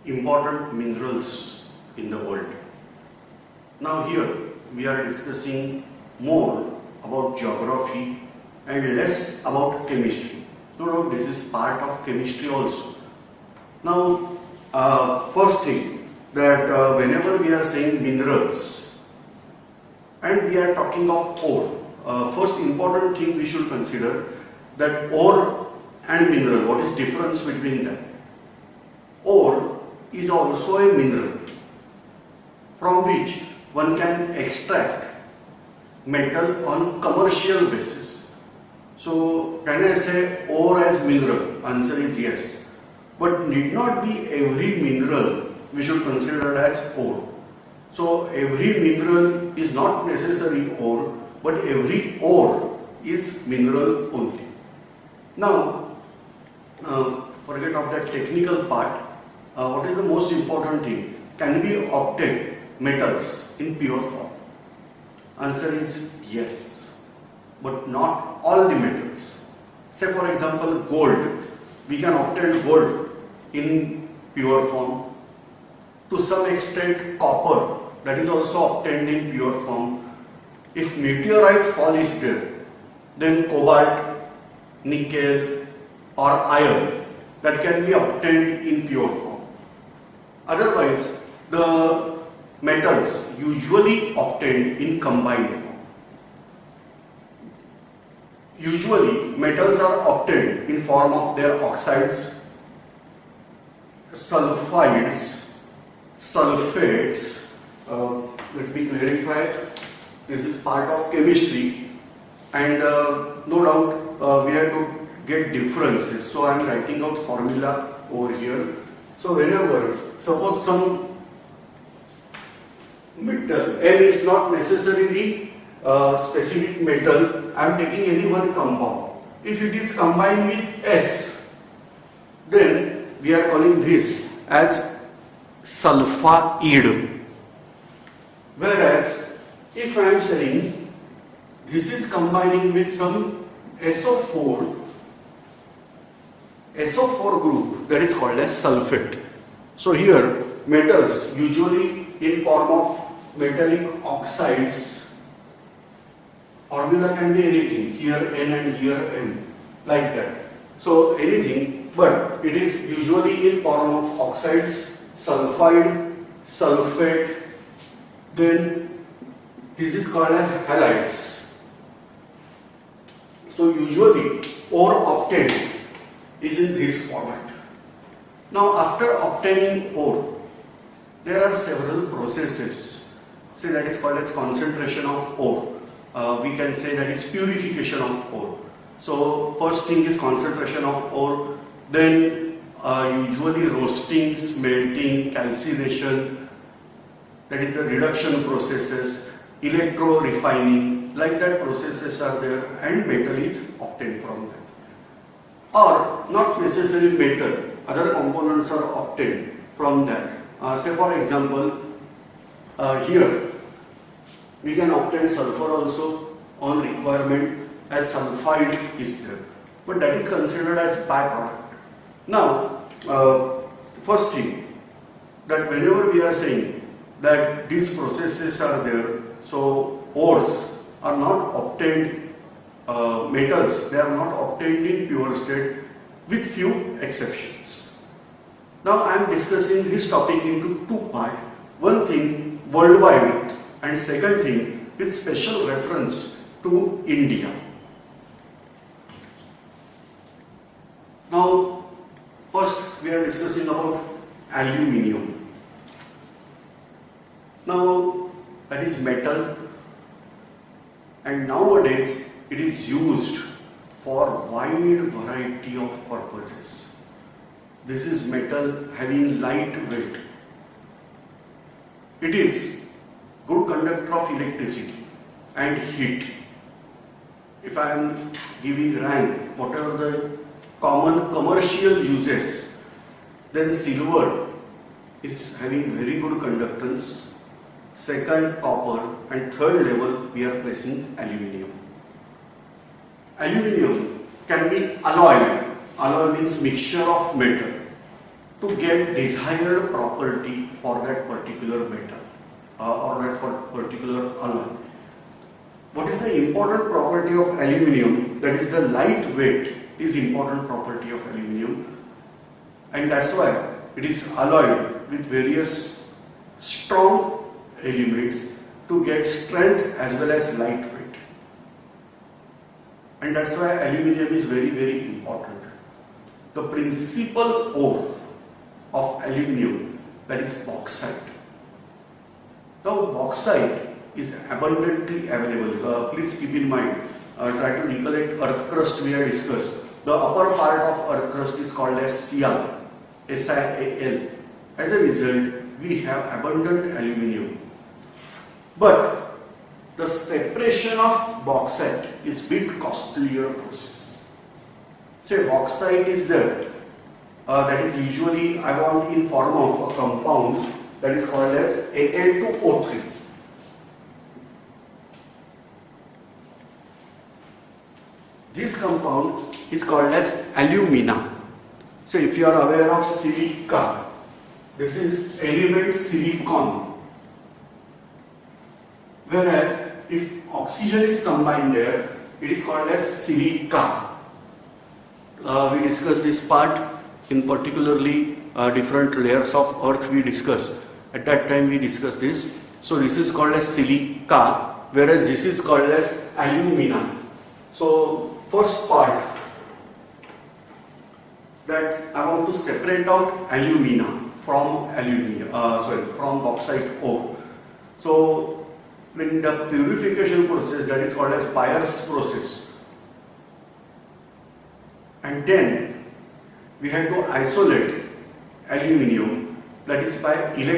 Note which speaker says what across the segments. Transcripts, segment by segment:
Speaker 1: important minerals in the world. Now here we are discussing more about geography and less about chemistry. No doubt this is part of chemistry also. Now first thing that whenever we are saying minerals and we are talking of ore, first important thing we should consider that ore and mineral, what is difference between them? Ore is also a mineral from which one can extract metal on commercial basis. So can I say ore as mineral? Answer is yes. But need not be every mineral we should consider as ore. So every mineral is not necessarily ore, but every ore is mineral only. Now forget of that technical part. What is the most important thing? Can we obtain metals in pure form? Answer is yes, but not all the metals. Say for example gold, we can obtain gold in pure form. To some extent copper, that is also obtained in pure form. If meteorite fall is there, then cobalt, nickel or iron, that can be obtained in pure form. Otherwise, the metals usually obtained in combined form. Usually, metals are obtained in form of their oxides, sulfides, sulfates. Let me clarify. This is part of chemistry, and no doubt we have to get differences. So I am writing out formula over here. So whenever, suppose some metal, N is not necessarily specific metal, I am taking any one compound. If it is combined with S, then we are calling this as sulfide. Whereas if I am saying this is combining with some SO4 group, that is called as sulfate. So here metals usually in form of metallic oxides, formula can be anything, here N and here M, like that. So anything, but it is usually in form of oxides, sulfide, sulfate, then this is called as halides. So usually ore obtained is in this format. Now after obtaining ore, there are several processes. Say that is called as concentration of ore. We can say that is purification of ore. So first thing is concentration of ore, then usually roasting, smelting, calcination, that is the reduction processes, electro refining, like that processes are there and metal is obtained from them. Or not necessarily metal, other components are obtained from that. Say for example, here we can obtain sulfur also on requirement as sulfide is there, but that is considered as byproduct. Now first thing that whenever we are saying that these processes are there, so ores are not obtained, metals, they are not obtained in pure state with few exceptions. Now I am discussing this topic into two parts. One thing worldwide and second thing with special reference to India. Now first we are discussing about aluminium. Now that is metal, and nowadays it is used for wide variety of purposes. This is metal having light weight. It is good conductor of electricity and heat. If I am giving rank, whatever the common commercial uses, then silver is having very good conductance, second copper, and third level we are placing aluminium. Aluminium can be alloy. Alloy means mixture of metal. to get desired property for that particular metal or that for particular alloy. What is the important property of aluminium? That is the lightweight is important property of aluminium, and that's why it is alloyed with various strong elements to get strength as well as lightweight. And that's why aluminium is very, very important. The principal ore of aluminium, that is bauxite. Now bauxite is abundantly available. Please keep in mind, try to recollect earth crust we have discussed. The upper part of earth crust is called as Sial, SiAl. As a result, we have abundant aluminium. But the separation of bauxite is bit costlier process. Say bauxite is there, that is usually I want in form of a compound that is called as Al2O3. This compound is called as alumina. So if you are aware of silica, this is element silicon. Whereas if oxygen is combined there, it is called as silica. We discussed this part in particularly different layers of earth we discussed. At that time we discussed this. So this is called as silica, whereas this is called as alumina. So first part that I want to separate out alumina from from bauxite ore. So when the purification process, that is called as Byers process, and then we have to isolate aluminium, that is by we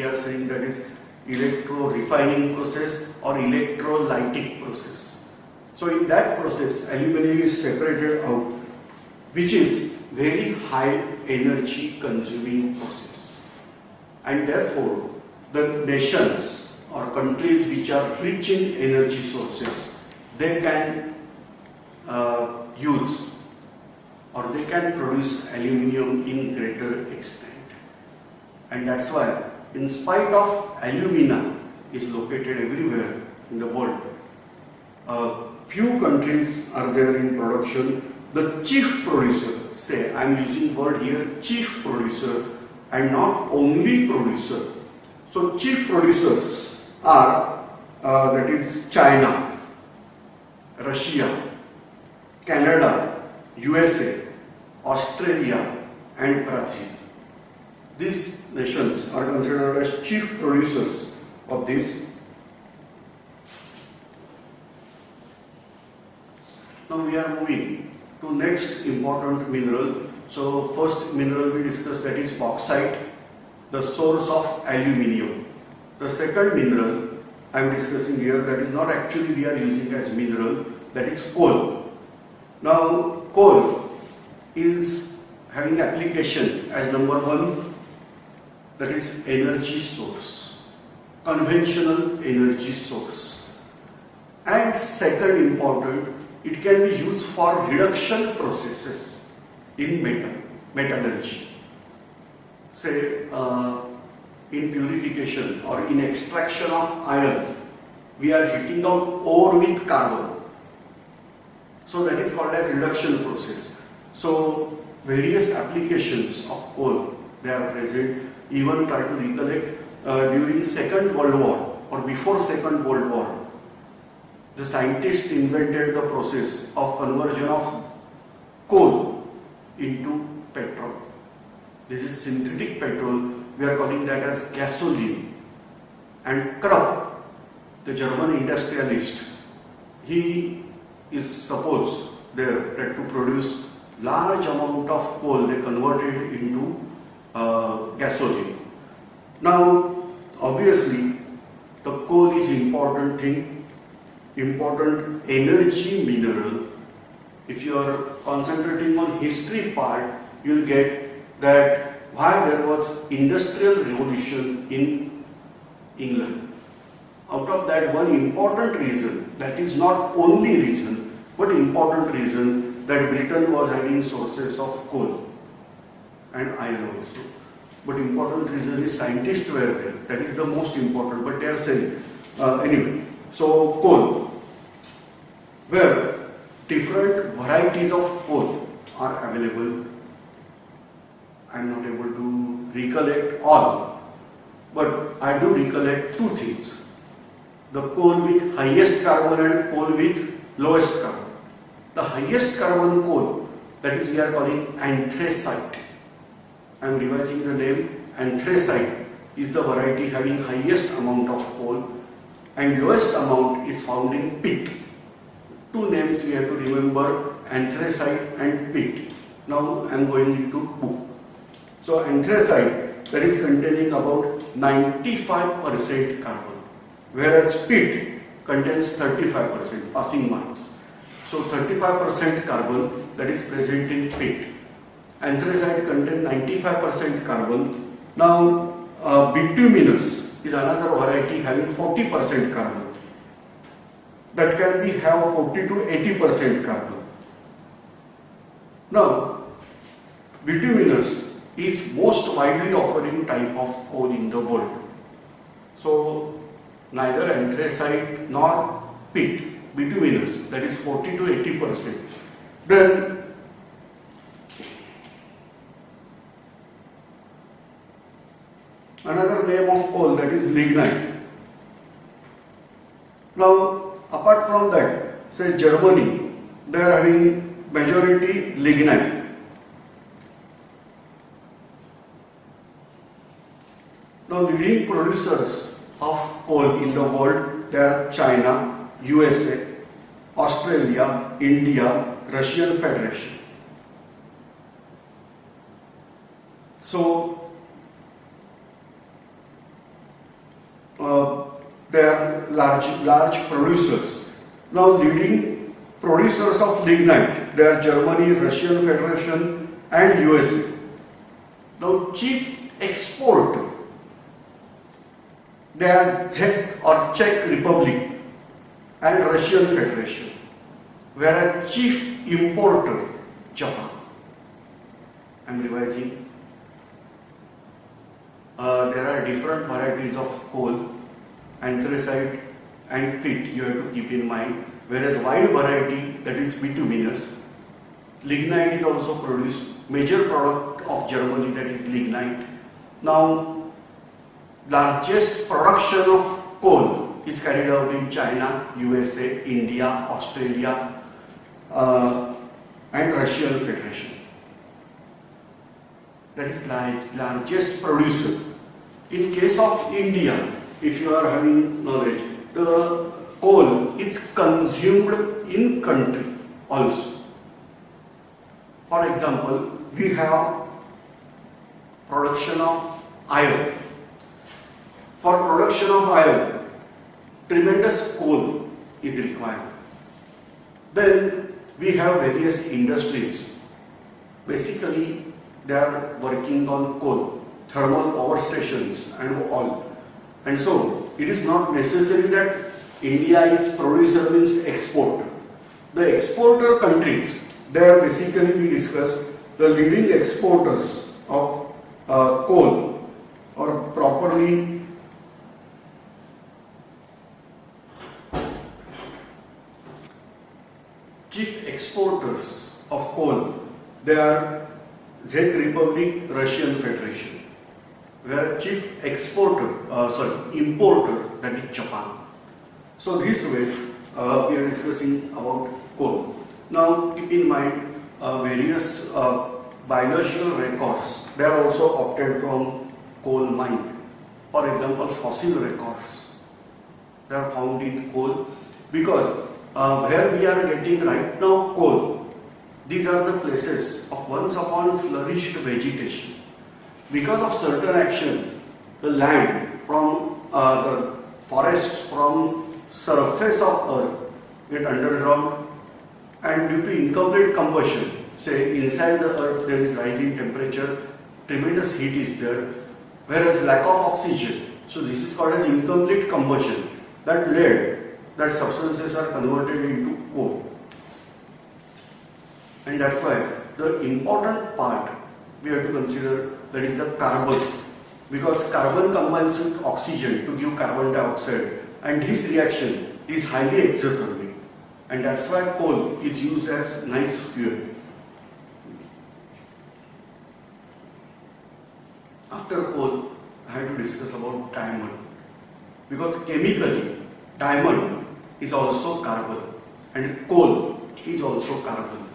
Speaker 1: are saying that is electro refining process or electrolytic process. So in that process aluminium is separated out, which is very high energy consuming process, and therefore the nations or countries which are rich in energy sources, they can use or they can produce aluminium in greater extent. And that's why, in spite of alumina is located everywhere in the world, few countries are there in production. The chief producer, say I am using word here chief producer and not only producer. So chief producers are that is China, Russia, Canada, USA, Australia and Brazil. These nations are considered as chief producers of this. Now we are moving to next important mineral. So first mineral we discussed, that is bauxite, the source of aluminium. The second mineral I am discussing here, that is not actually we are using as mineral, that is coal. Now coal is having application as number one, that is energy source, conventional energy source. And second important, it can be used for reduction processes in metallurgy. Say in purification or in extraction of iron, we are heating out ore with carbon. So that is called as reduction process. So various applications of coal, they are present. Even try to recollect during Second World War or before Second World War, the scientists invented the process of conversion of coal into petrol. This is synthetic petrol. We are calling that as gasoline. And Krupp, the German industrialist, he is supposed there that to produce large amount of coal, they converted it into gasoline. Now, obviously, the coal is important thing, important energy mineral. If you are concentrating on history part, you will get that why there was industrial revolution in England. Out of that, one important reason, that is not only reason, but important reason, that Britain was having sources of coal. and iron also. But important reason is scientists were there. That is the most important. But they are saying anyway. So coal, where different varieties of coal are available. I am not able to recollect all, but I do recollect two things: the coal with highest carbon and coal with lowest carbon. The highest carbon coal, that is we are calling anthracite. I am revising the name. Anthracite is the variety having highest amount of coal, and lowest amount is found in peat. Two names we have to remember: anthracite and peat. Now I am going into book. So anthracite, that is containing about 95% carbon, whereas peat contains 35%, passing marks. So 35% carbon that is present in peat. Anthracite contains 95% carbon. Now bituminous is another variety having 40% carbon. That can be have 40 to 80% carbon. Now bituminous is most widely occurring type of coal in the world. So neither anthracite nor peat, bituminous, that is 40 to 80%. Then another name of coal, that is lignite. Now apart from that, say Germany, they are having majority lignite. Now leading producers of coal in the world, they are China, USA, Australia, India, Russian Federation. So they are large producers. Now leading producers of lignite, they are Germany, Russian Federation and USA. Now chief exporter, they are Czech Republic and Russian Federation, whereas chief importer, Japan. I am revising. There are different varieties of coal, anthracite and peat you have to keep in mind, whereas wide variety, that is bituminous. Lignite is also produced, major product of Germany, that is lignite. Now largest production of coal is carried out in China, USA, India, Australia and Russian Federation. That is largest producer. In case of India, if you are having knowledge, the coal is consumed in country also. For example, we have production of iron. For production of iron, tremendous coal is required. Then we have various industries. Basically, they are working on coal, thermal power stations and all. And so, it is not necessary that India is producer means exporter. The exporter countries, they are basically we discussed the leading exporters of coal, or properly chief exporters of coal, they are Czech Republic, Russian Federation, where chief importer, that is Japan. So this way we are discussing about coal. Now keep in mind various biological records, they are also obtained from coal mine. For example, fossil records, they are found in coal, because where we are getting right now coal, these are the places of once upon flourished vegetation. Because of certain action, the land from the forests from surface of earth get underground, and due to incomplete combustion, say inside the earth there is rising temperature, tremendous heat is there, whereas lack of oxygen. So this is called as incomplete combustion. That led that substances are converted into coal. And that's why the important part we have to consider, that is the carbon, because carbon combines with oxygen to give carbon dioxide, and this reaction is highly exothermic, and that's why coal is used as nice fuel. After coal, I had to discuss about diamond, because chemically diamond is also carbon and coal is also carbon.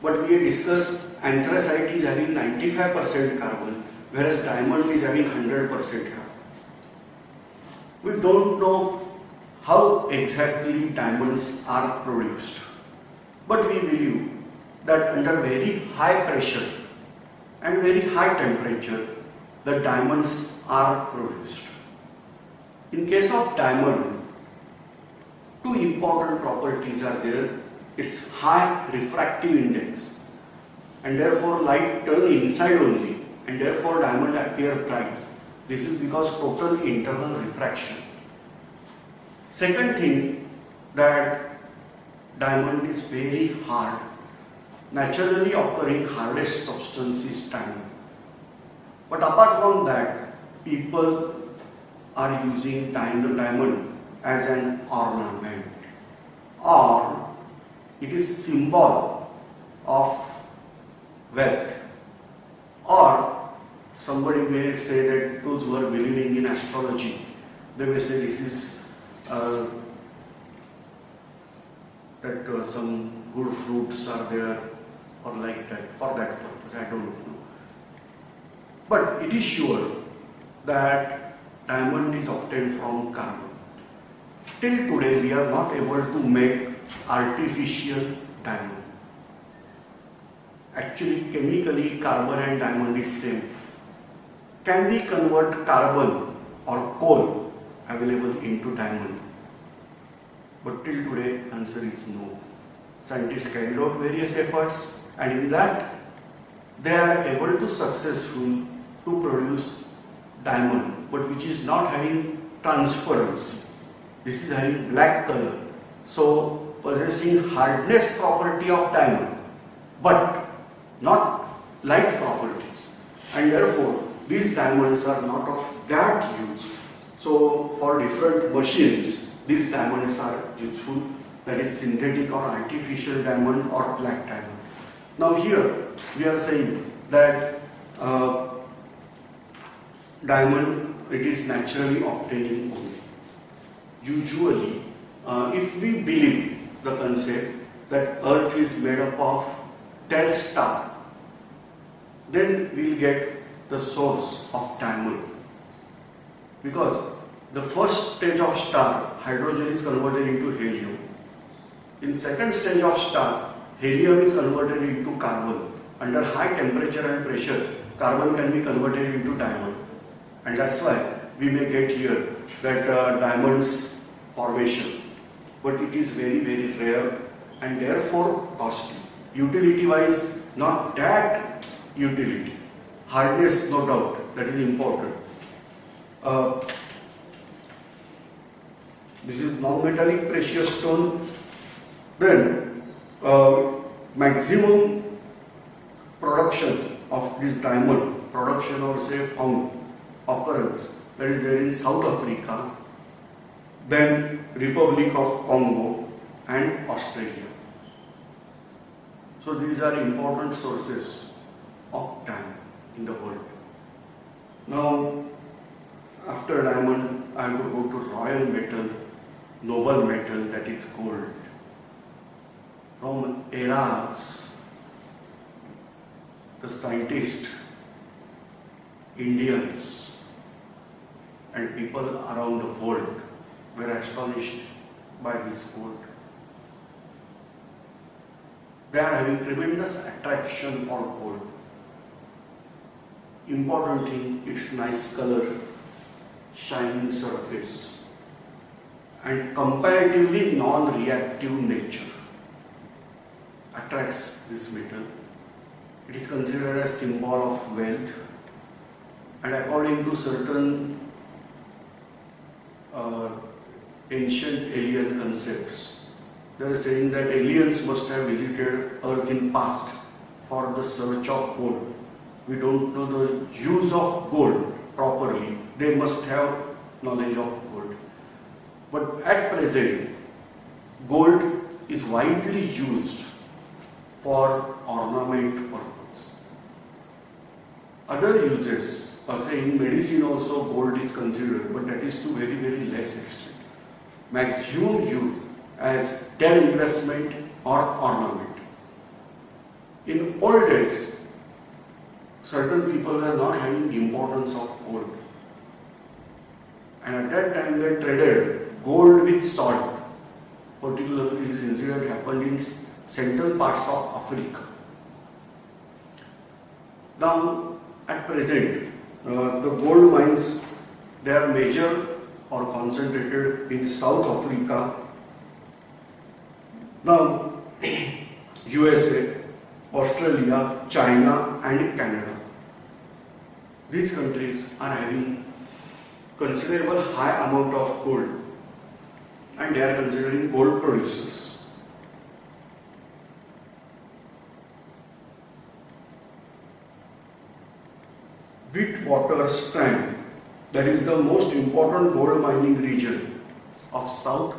Speaker 1: But we have discussed anthracite is having 95% carbon, whereas diamond is having 100% carbon. We don't know how exactly diamonds are produced, but we believe that under very high pressure and very high temperature, the diamonds are produced. In case of diamond, two important properties are there. Its high refractive index, and therefore light turn inside only, and therefore diamond appear bright. This is because total internal refraction. Second thing, that diamond is very hard. Naturally occurring hardest substance is diamond. But apart from that, people are using diamond as an ornament, or it is symbol of wealth, or somebody may say that those who are believing in astrology, they may say this is some good fruits are there, or like that, for that purpose, I don't know. But it is sure that diamond is obtained from carbon. Till today we are not able to make artificial diamond. Actually, chemically carbon and diamond is same. Can we convert carbon or coal available into diamond? But till today answer is no. Scientists carried out various efforts, and in that they are able to successful to produce diamond, but which is not having transparency. This is having black color, so possessing hardness property of diamond, but not light properties, and therefore these diamonds are not of that use. So for different machines, these diamonds are useful, that is synthetic or artificial diamond or black diamond. Now here we are saying that diamond, it is naturally obtaining only. Usually, if we believe the concept that Earth is made up of 10 stars, then we will get the source of diamond. Because the first stage of star, hydrogen is converted into helium. In second stage of star, helium is converted into carbon. Under high temperature and pressure, carbon can be converted into diamond. And that's why we may get here that diamonds formation. But it is very, very rare and therefore costly. Utility wise, not that utility. Hardness, no doubt, that is important. This is non-metallic precious stone. Then maximum production of this diamond, production or say found occurrence, that is there in South Africa, then Republic of Congo and Australia. So these are important sources of diamond in the world. Now after diamond, I am to go to royal metal, noble metal, that is gold. From eras, the scientists, Indians and people around the world were astonished by this gold. They are having tremendous attraction for gold. Important thing, its nice color, shining surface, and comparatively non-reactive nature attracts this metal. It is considered a symbol of wealth, and according to certain ancient alien concepts, they are saying that aliens must have visited Earth in past for the search of gold, we don't know the use of gold properly. They must have knowledge of gold. But at present, gold is widely used for ornament purpose. Other uses, say in medicine also gold is considered, but that is to very, very less extent. Maximum use as debt investment or ornament. In old days, certain people were not having importance of gold. And at that time they traded gold with salt. Particularly this incident happened in central parts of Africa. Now at present, the gold mines, they are major or concentrated in South Africa. Now USA, Australia, China and Canada. These countries are having considerable high amount of gold and they are considering gold producers. Witwatersrand, that is the most important gold mining region of South